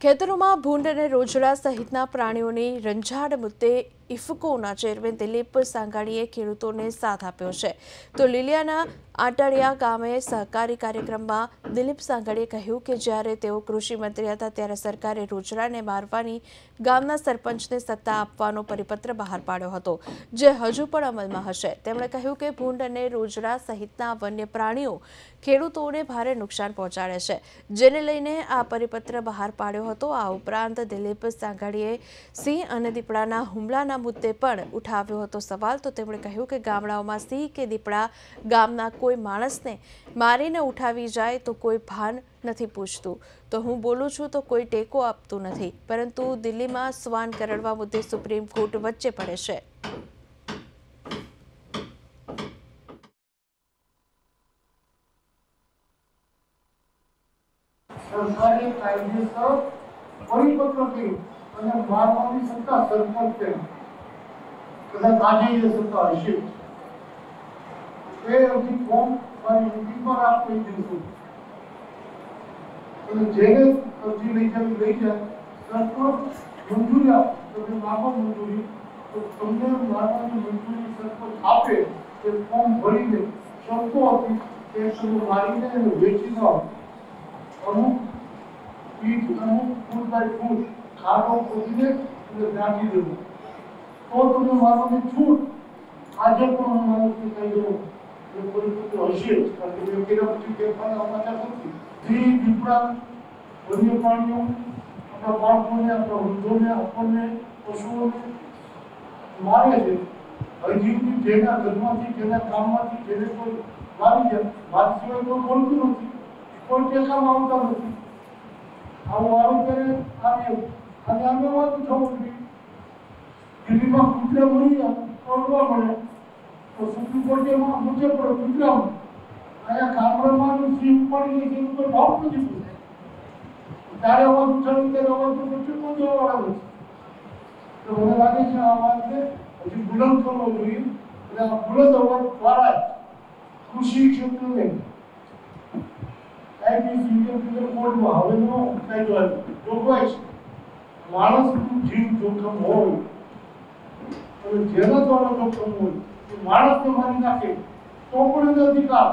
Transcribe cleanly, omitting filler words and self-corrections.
ખેતરોમાં ભૂંડ અને રોજડા સહિતના પ્રાણીઓની રંજાડ મુદ્દે ઇફકોના ચેરમેન દિલીપ સાંગાણીએ ખેડૂતોને સાથ આપ્યો છે. તો લીલિયાના આટડિયા ગામે સહકારી કાર્યક્રમમાં દિલીપ સાંગાણીએ કહ્યું કે જ્યારે તેઓ કૃષિ મંત્રી હતા ત્યારે સરકારે રોજડાને મારવાની ગામના સરપંચને સત્તા આપવાનો પરિપત્ર બહાર પાડ્યો હતો, જે હજુ પણ અમલમાં હશે. તેમણે કહ્યું કે ભૂંડ અને રોજડા સહિતના વન્ય પ્રાણીઓ ખેડૂતોને ભારે નુકસાન પહોંચાડે છે, જેને લઈને આ પરિપત્ર બહાર પાડ્યો હતો. આ ઉપરાંત દિલીપ સાંગાણીએ સિંહ અને દીપડાના હુમલાના મુદ્દે પણ ઉઠાવ્યો હતો સવાલ. તો તેમણે કહ્યું કે ગામડાઓમાં સિંહ કે દીપડા ગામના કોઈ માણસને મારીને ઉઠાવી જાય તો કોઈ ભાન નથી પૂછતું. તો હું બોલું છું તો કોઈ ટેકો આપતું નથી, પરંતુ દિલ્હીમાં શ્વાન કરડવા મુદ્દે સુપ્રીમ કોર્ટ વચ્ચે પડે છે. સરકારે કાયદેસર પરિપત્ર કરી અને મારવાની સત્તા સરપંચ છે. કદાચ આજે એ સત્તા હશે. એ અરજી ફોર્મ મારી મીટિંગમાં રાખવી દીધું અને જેને અરજી લઈ જાય સરપંચ મંજૂરી આપે, તમે માગો મંજૂરી તો તમને મારવાની મંજૂરી સરપંચ આપે. એ ફોર્મ ભરીને શરતો આપી કે તમે મારીને એને વેચી દો. અમુક પીઠ અમુક ફૂટ બાય ફૂટ ખાડો ખોદીને એટલે નાખી દેવું તો તમે મારવાની છૂટ. આજે પણ હું માનું છું કહી દઉં એ પરિસ્થિતિ હશે, કારણ કે મેં કર્યા પછી ફેરફાર સમાચાર નથી. સિંહ દીપડા વન્ય પ્રાણીઓ આપણા બાળકોને, આપણા વૃદ્ધોને, આપણને, પશુઓને મારે છે. હજી સુધી જેના ઘરમાંથી, જેના કામમાંથી જેને કોઈ મારી જાય, વાત સિવાય કોઈ બોલતું નથી, કોઈ ટેકામાં આવતા નથી. આવું આવે ત્યારે આવે અને આમે વાત થવું જોઈએ. દિલ્હીમાં કૂતરા મળી ગયા તોડવા મળે તો સુપ્રીમ કોર્ટે મુજબ પડે કૂતરામાં. અહીંયા ગામડામાં સિંહ પડી ગઈ છે, કોઈ ભાવ નથી પૂછે. ત્યારે અવાજ ઉઠાવી ત્યારે અવાજ તો ચૂકવો જવાવાળા નથી. તો મને લાગે છે આ વાતને હજી બુલંદ કરવો જોઈએ અને આ બુલંદ અવાજ દ્વારા કૃષિ ક્ષેત્રને માણસનું જીવ જોખમ હોય અને જેના દ્વારા જોખમ હોય માણસને મારી નાખે તો પણ એનો અધિકાર